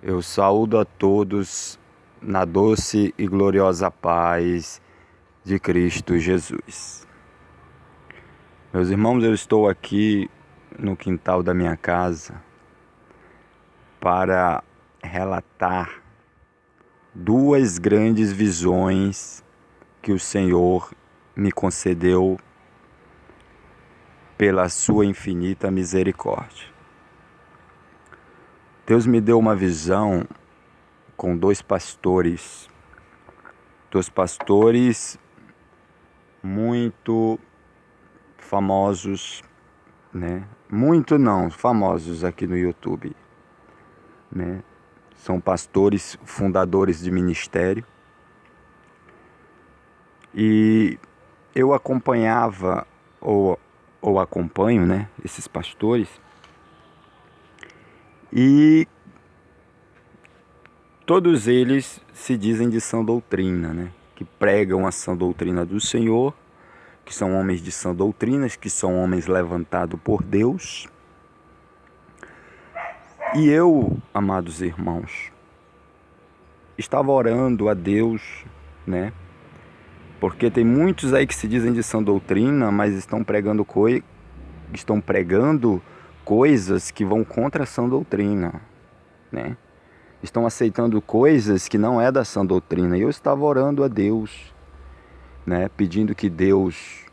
Eu saúdo a todos na doce e gloriosa paz de Cristo Jesus. Meus irmãos, eu estou aqui no quintal da minha casa para relatar duas grandes visões que o Senhor me concedeu pela sua infinita misericórdia. Deus me deu uma visão com dois pastores muito famosos, né? Muito não, famosos aqui no YouTube, né? São pastores fundadores de ministério. E eu acompanhava ou acompanho, né, esses pastores. E todos eles se dizem de sã doutrina, né? Que pregam a sã doutrina do Senhor, que são homens de sã doutrina, que são homens levantados por Deus. E eu, amados irmãos, estava orando a Deus, né? Porque tem muitos aí que se dizem de sã doutrina, mas estão pregando coisas que vão contra a sã doutrina, né? Estão aceitando coisas que não é da sã doutrina. E eu estava orando a Deus, né? Pedindo que Deus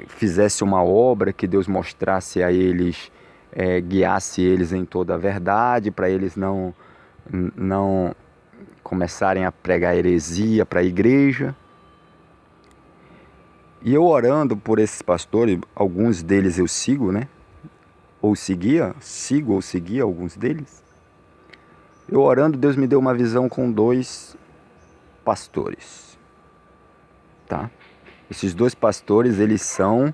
fizesse uma obra, que Deus mostrasse a eles, guiasse eles em toda a verdade, para eles não começarem a pregar heresia para a igreja. E eu orando por esses pastores, alguns deles eu sigo, né? Sigo ou seguia alguns deles. Eu orando, Deus me deu uma visão com dois pastores, tá? Esses dois pastores, eles são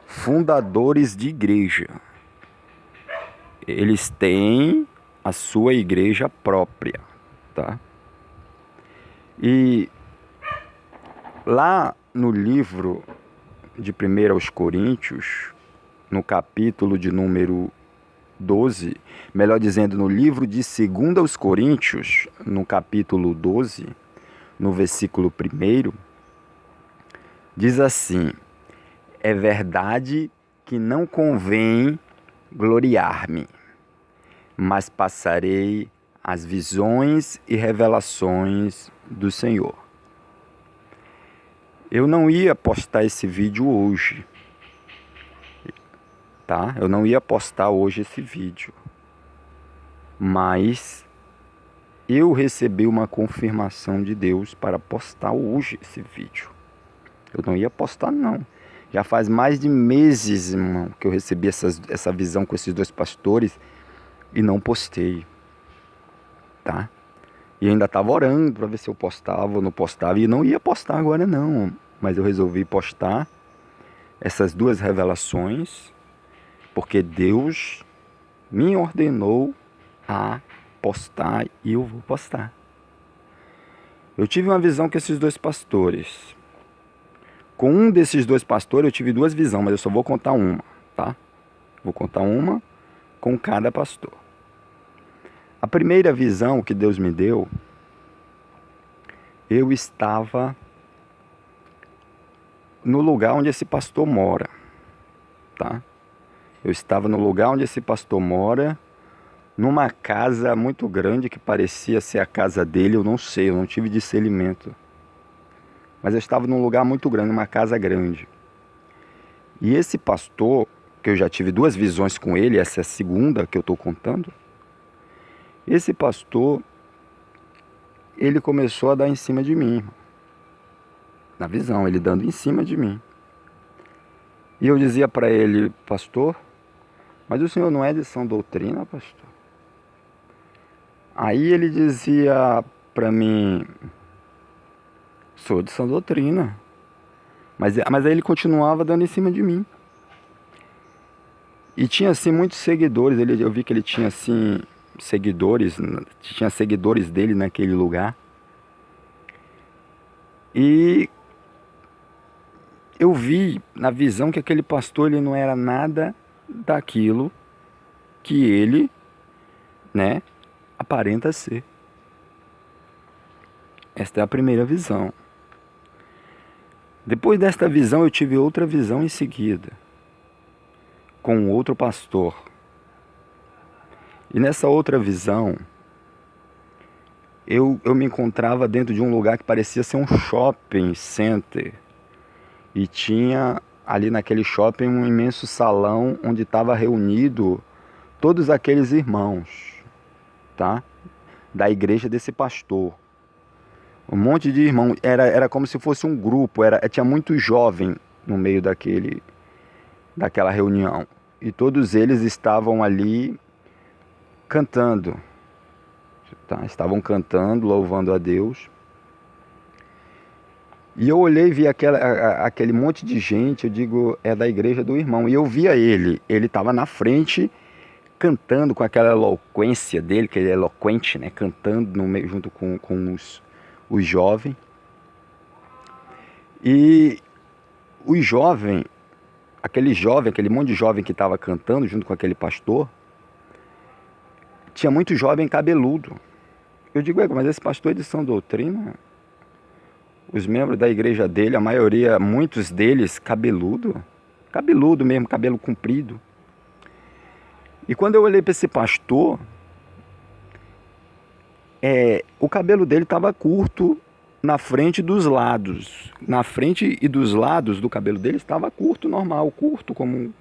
fundadores de igreja. Eles têm a sua igreja própria, tá? E lá no livro de 1 aos Coríntios, no capítulo de número 12, melhor dizendo, no livro de 2 aos Coríntios, no capítulo 12, no versículo 1, diz assim: é verdade que não convém gloriar-me, mas passarei as visões e revelações do Senhor. Eu não ia postar esse vídeo hoje, tá? Eu não ia postar hoje esse vídeo, mas eu recebi uma confirmação de Deus para postar hoje esse vídeo. Eu não ia postar não. Já faz mais de meses, irmão, que eu recebi essa visão com esses dois pastores e não postei, tá? E ainda estava orando para ver se eu postava ou não postava, e não ia postar agora não, mas eu resolvi postar essas duas revelações, porque Deus me ordenou a postar e eu vou postar. Eu tive uma visão com esses dois pastores. Com um desses dois pastores eu tive duas visões, mas eu só vou contar uma, tá? Vou contar uma com cada pastor. A primeira visão que Deus me deu, eu estava no lugar onde esse pastor mora, tá? Eu estava no lugar onde esse pastor mora, numa casa muito grande que parecia ser a casa dele, eu não sei, eu não tive discernimento. Mas eu estava num lugar muito grande, numa casa grande. E esse pastor, que eu já tive duas visões com ele, essa é a segunda que eu estou contando. Esse pastor, ele começou a dar em cima de mim. Na visão, ele dando em cima de mim. E eu dizia para ele: pastor, mas o senhor não é de sã doutrina, pastor? Aí ele dizia para mim: sou de sã doutrina. Mas aí ele continuava dando em cima de mim. E tinha assim muitos seguidores. Eu vi que ele tinha assim seguidores. Tinha seguidores dele naquele lugar. E eu vi na visão que aquele pastor, ele não era nada daquilo que ele né, aparenta ser. Esta é a primeira visão. Depois desta visão, eu tive outra visão em seguida, com outro pastor. E nessa outra visão, eu me encontrava dentro de um lugar que parecia ser um shopping center. E tinha ali naquele shopping um imenso salão onde estava reunido todos aqueles irmãos, tá? Da igreja desse pastor. Um monte de irmãos, era como se fosse um grupo, tinha muito jovem no meio daquela reunião. E todos eles estavam ali cantando, tá? Estavam cantando, louvando a Deus. E eu olhei e vi aquele monte de gente, eu digo, é da igreja do irmão. E eu via ele estava na frente, cantando com aquela eloquência dele, que ele é eloquente, né? Cantando no meio, junto com os jovens. E os jovens, aquele monte de jovem que estava cantando junto com aquele pastor, tinha muito jovem cabeludo. Eu digo, mas esse pastor é de sã doutrina? Os membros da igreja dele, a maioria, muitos deles, cabeludo mesmo, cabelo comprido. E quando eu olhei para esse pastor, o cabelo dele estava curto na frente e dos lados. Na frente e dos lados do cabelo dele estava curto, normal, curto como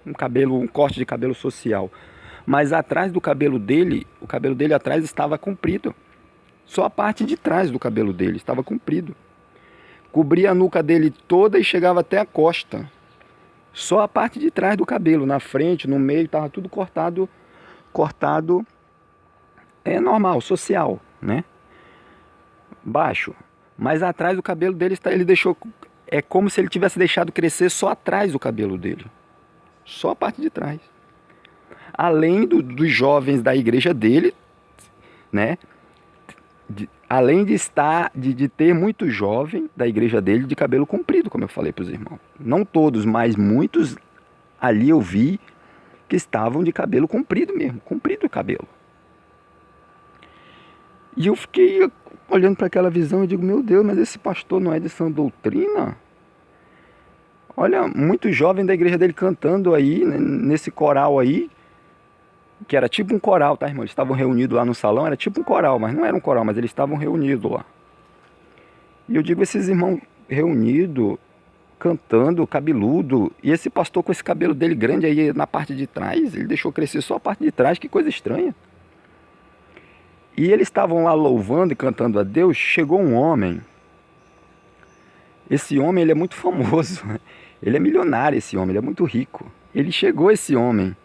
um corte de cabelo social. Mas atrás do cabelo dele, o cabelo dele atrás estava comprido. Só a parte de trás do cabelo dele estava comprido. Cobria a nuca dele toda e chegava até a costa. Só a parte de trás do cabelo, na frente, no meio, estava tudo cortado, normal, social, né? Baixo. Mas atrás do cabelo dele, ele deixou, é como se ele tivesse deixado crescer só atrás do cabelo dele. Só a parte de trás. Além dos jovens da igreja dele, né? Além de ter muito jovem da igreja dele de cabelo comprido, como eu falei para os irmãos. Não todos, mas muitos ali eu vi que estavam de cabelo comprido mesmo, comprido o cabelo. E eu fiquei olhando para aquela visão e digo, meu Deus, mas esse pastor não é de sã doutrina? Olha, muito jovem da igreja dele cantando aí, nesse coral aí, que era tipo um coral, tá, irmão? Eles estavam reunidos lá no salão, era tipo um coral, mas não era um coral, mas eles estavam reunidos lá. E eu digo, esses irmãos reunidos, cantando, cabeludo, e esse pastor com esse cabelo dele grande aí na parte de trás, ele deixou crescer só a parte de trás, que coisa estranha. E eles estavam lá louvando e cantando a Deus, chegou um homem. Esse homem, ele é muito famoso, ele é milionário, esse homem, ele é muito rico. Ele chegou, esse homem.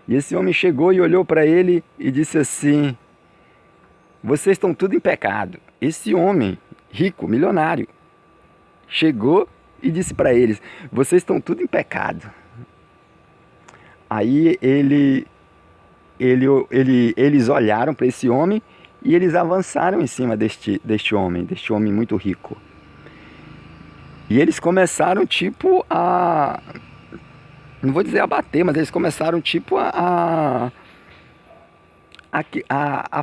E esse homem chegou e olhou para ele e disse assim, vocês estão tudo em pecado. Esse homem, rico, milionário, chegou e disse para eles, vocês estão tudo em pecado. Aí eles olharam para esse homem e eles avançaram em cima deste homem muito rico. E eles começaram tipo a... não vou dizer a bater, mas eles começaram tipo a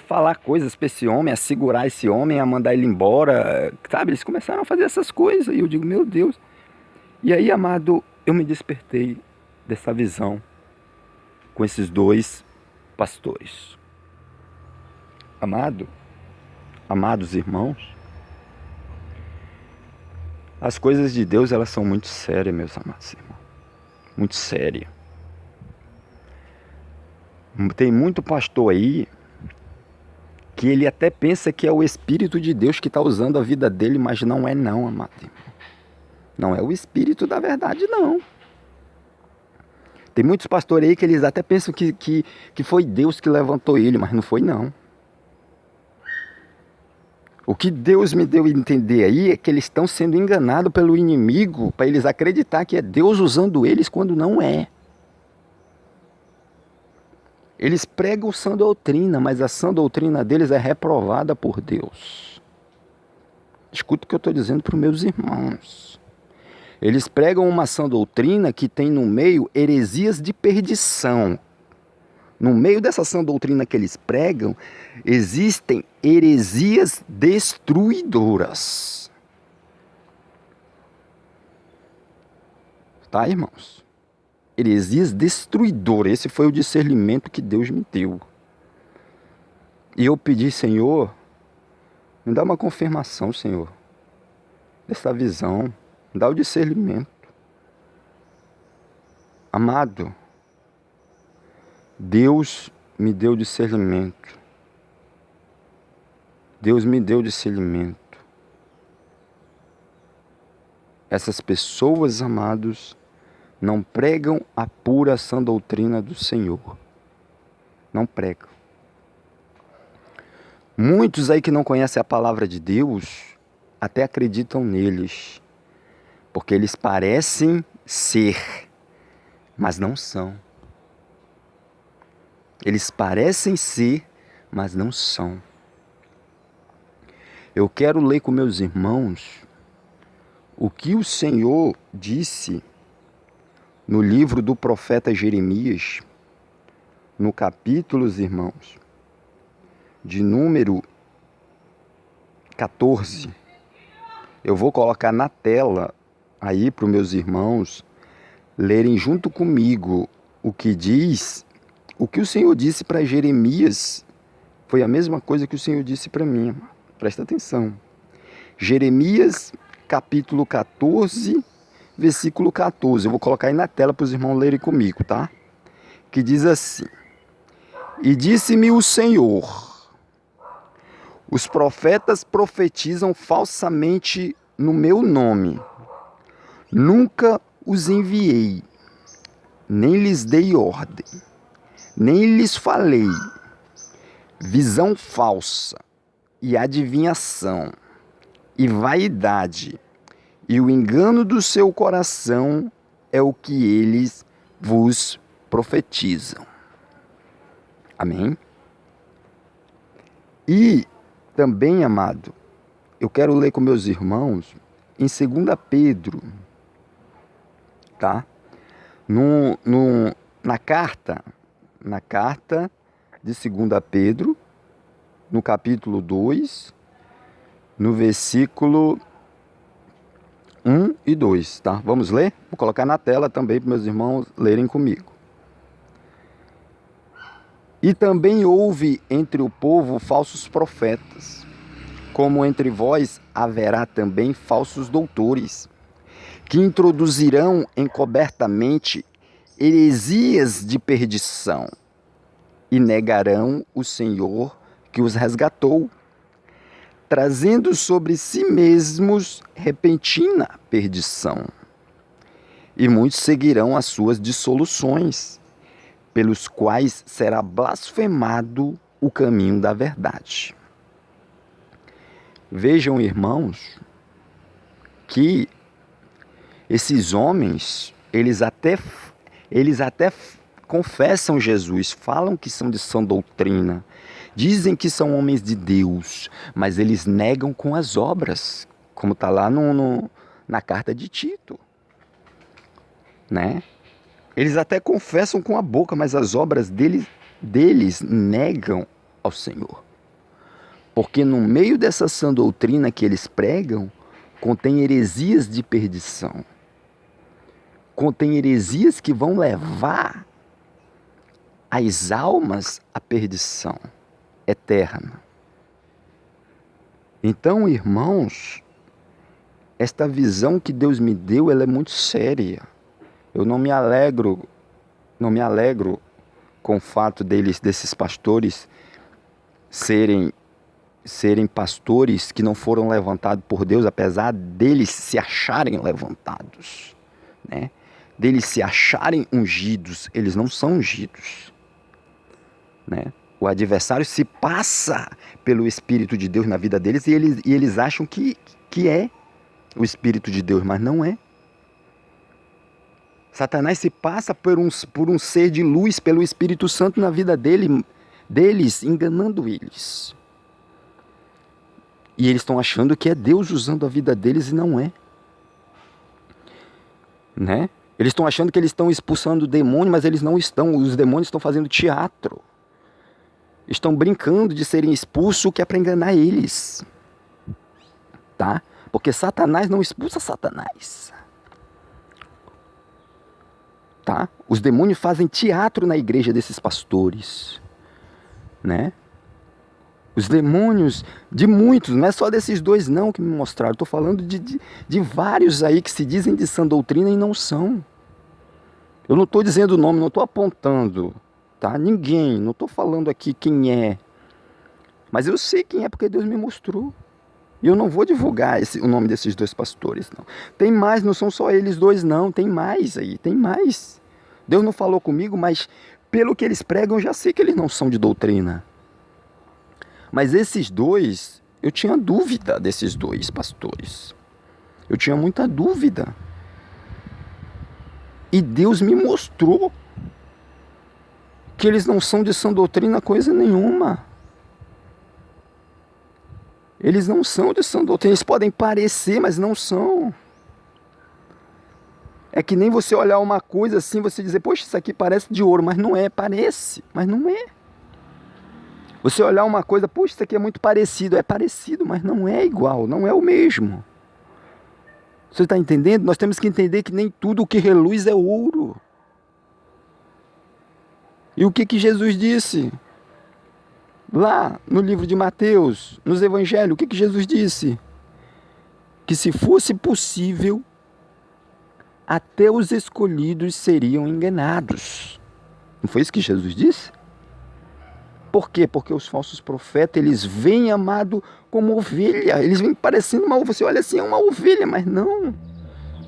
falar coisas para esse homem, a segurar esse homem, a mandar ele embora, sabe? Eles começaram a fazer essas coisas e eu digo, meu Deus. E aí, amado, eu me despertei dessa visão com esses dois pastores. Amados irmãos, as coisas de Deus, elas são muito sérias, meus amados irmãos. Muito séria. Tem muito pastor aí que ele até pensa que é o Espírito de Deus que está usando a vida dele, mas não é não, amado. Não é o Espírito da verdade, não. Tem muitos pastores aí que eles até pensam que foi Deus que levantou ele, mas não foi não. O que Deus me deu a entender aí é que eles estão sendo enganados pelo inimigo para eles acreditar que é Deus usando eles quando não é. Eles pregam sã doutrina, mas a sã doutrina deles é reprovada por Deus. Escuta o que eu estou dizendo para os meus irmãos. Eles pregam uma sã doutrina que tem no meio heresias de perdição. no meio dessa sã doutrina que eles pregam, existem heresias destruidoras. Tá, irmãos? Heresias destruidoras. Esse foi o discernimento que Deus me deu. E eu pedi, Senhor, me dá uma confirmação, Senhor, dessa visão, me dá o discernimento. Amado, Deus me deu discernimento. Deus me deu discernimento. Essas pessoas, amados, não pregam a pura sã doutrina do Senhor. Não pregam. Muitos aí que não conhecem a palavra de Deus, até acreditam neles. Porque eles parecem ser, mas não são. Eles parecem ser, mas não são. Eu quero ler com meus irmãos o que o Senhor disse no livro do profeta Jeremias, no capítulo, irmãos, de número 14. Eu vou colocar na tela aí para os meus irmãos lerem junto comigo o que diz, o que o Senhor disse para Jeremias. Foi a mesma coisa que o Senhor disse para mim. Presta atenção. Jeremias, capítulo 14, versículo 14. Eu vou colocar aí na tela para os irmãos lerem comigo, tá? Que diz assim: E disse-me o Senhor: os profetas profetizam falsamente no meu nome. Nunca os enviei, nem lhes dei ordem, nem lhes falei. Visão falsa, e adivinhação, e vaidade, e o engano do seu coração é o que eles vos profetizam. Amém? E também, amado, eu quero ler com meus irmãos em 2 Pedro, tá? Na carta de 2 Pedro, no capítulo 2, no versículo 1 e 2, tá? Vamos ler? Vou colocar na tela também para meus irmãos lerem comigo. E também houve entre o povo falsos profetas, como entre vós haverá também falsos doutores, que introduzirão encobertamente heresias de perdição, e negarão o Senhor que os resgatou, trazendo sobre si mesmos repentina perdição. E muitos seguirão as suas dissoluções, pelos quais será blasfemado o caminho da verdade. Vejam, irmãos, que esses homens, eles até confessam Jesus, falam que são de sã doutrina, dizem que são homens de Deus, mas eles negam com as obras, como está lá na carta de Tito, né? Eles até confessam com a boca, mas as obras deles negam ao Senhor. Porque no meio dessa sã doutrina que eles pregam, contém heresias de perdição. Contém heresias que vão levar as almas à perdição eterna. Então, irmãos, esta visão que Deus me deu, ela é muito séria. Eu não me alegro com o fato desses pastores serem pastores que não foram levantados por Deus, apesar deles se acharem levantados, né? Deles se acharem ungidos, eles não são ungidos, né? O adversário se passa pelo Espírito de Deus na vida deles e eles acham que é o Espírito de Deus, mas não é. Satanás se passa por um ser de luz, pelo Espírito Santo na vida deles, enganando eles. E eles estão achando que é Deus usando a vida deles e não é. Né? Eles estão achando que eles estão expulsando o demônio, mas eles não estão. Os demônios estão fazendo teatro. Estão brincando de serem expulsos, o que é para enganar eles. Tá? Porque Satanás não expulsa Satanás. Tá? Os demônios fazem teatro na igreja desses pastores. Né? Os demônios de muitos, não é só desses dois não que me mostraram. Estou falando de vários aí que se dizem de sã doutrina e não são. Eu não estou dizendo o nome, não estou apontando. Tá? Ninguém, não estou falando aqui quem é. Mas eu sei quem é porque Deus me mostrou. E eu não vou divulgar o nome desses dois pastores, não. Tem mais, não são só eles dois, não. Tem mais aí, tem mais. Deus não falou comigo, mas pelo que eles pregam, eu já sei que eles não são de doutrina. Mas esses dois, eu tinha dúvida desses dois pastores. Eu tinha muita dúvida. E Deus me mostrou que eles não são de sã doutrina coisa nenhuma. Eles não são de sã doutrina. Eles podem parecer, mas não são. É que nem você olhar uma coisa assim, você dizer, poxa, isso aqui parece de ouro, mas não é, parece, mas não é. Você olhar uma coisa, poxa, isso aqui é muito parecido, é parecido, mas não é igual, não é o mesmo. Você está entendendo? Nós temos que entender que nem tudo o que reluz é ouro. E o que Jesus disse? Lá no livro de Mateus, nos evangelhos, o que Jesus disse? Que se fosse possível, até os escolhidos seriam enganados. Não foi isso que Jesus disse? Por quê? Porque os falsos profetas, eles vêm, amado, como ovelha. Eles vêm parecendo uma ovelha. Você olha assim, é uma ovelha, mas não.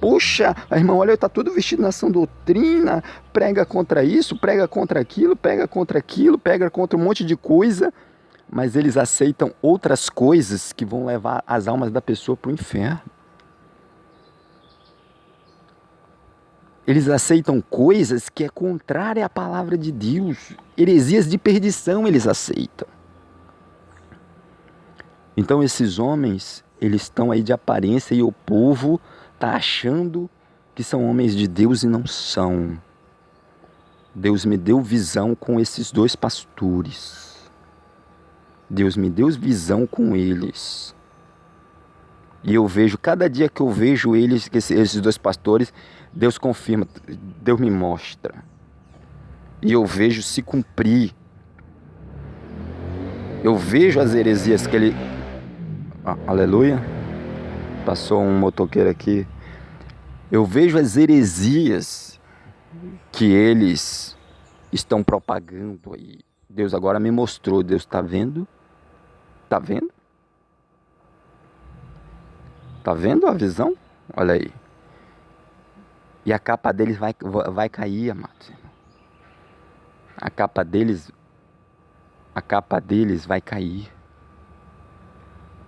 Poxa, a irmã, olha, está todo vestido na sã doutrina, prega contra isso, prega contra aquilo, prega contra um monte de coisa, mas eles aceitam outras coisas que vão levar as almas da pessoa para o inferno. Eles aceitam coisas que é contrária à palavra de Deus. Heresias de perdição eles aceitam. Então esses homens, eles estão aí de aparência e o povo está achando que são homens de Deus e não são. Deus me deu visão com esses dois pastores. Deus me deu visão com eles. E eu vejo, cada dia que eu vejo eles, esses dois pastores, Deus confirma, Deus me mostra. E eu vejo se cumprir. Eu vejo as heresias que ele... aleluia. Passou um motoqueiro aqui. Eu vejo as heresias que eles estão propagando aí. Deus agora me mostrou. Deus está vendo? Está vendo? Está vendo a visão? Olha aí. E a capa deles vai cair, amados. A capa deles vai cair.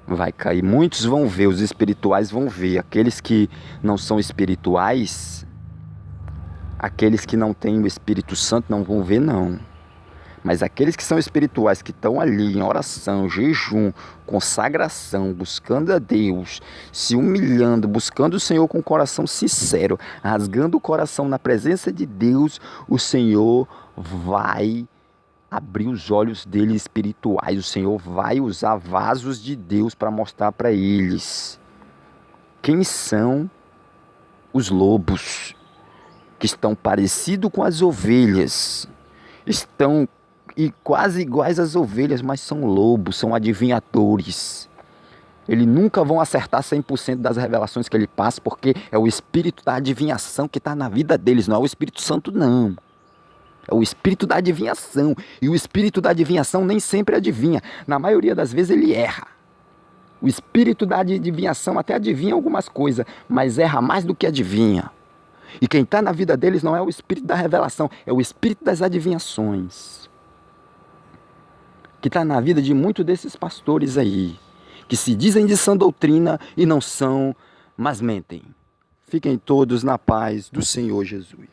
Vai cair. Muitos vão ver, os espirituais vão ver. Aqueles que não são espirituais, aqueles que não têm o Espírito Santo não vão ver, não. Mas aqueles que são espirituais, que estão ali em oração, jejum, consagração, buscando a Deus, se humilhando, buscando o Senhor com o coração sincero, rasgando o coração na presença de Deus, o Senhor vai abrir os olhos deles espirituais. O Senhor vai usar vasos de Deus para mostrar para eles quem são os lobos que estão parecidos com as ovelhas. Estão quase iguais às ovelhas, mas são lobos, são adivinhadores. Eles nunca vão acertar 100% das revelações que ele passa, porque é o espírito da adivinhação que está na vida deles, não é o Espírito Santo, não. É o espírito da adivinhação. E o espírito da adivinhação nem sempre adivinha. Na maioria das vezes ele erra. O espírito da adivinhação até adivinha algumas coisas, mas erra mais do que adivinha. E quem está na vida deles não é o espírito da revelação, é o espírito das adivinhações. Que está na vida de muitos desses pastores aí, que se dizem de sã doutrina e não são, mas mentem. Fiquem todos na paz do Senhor Jesus.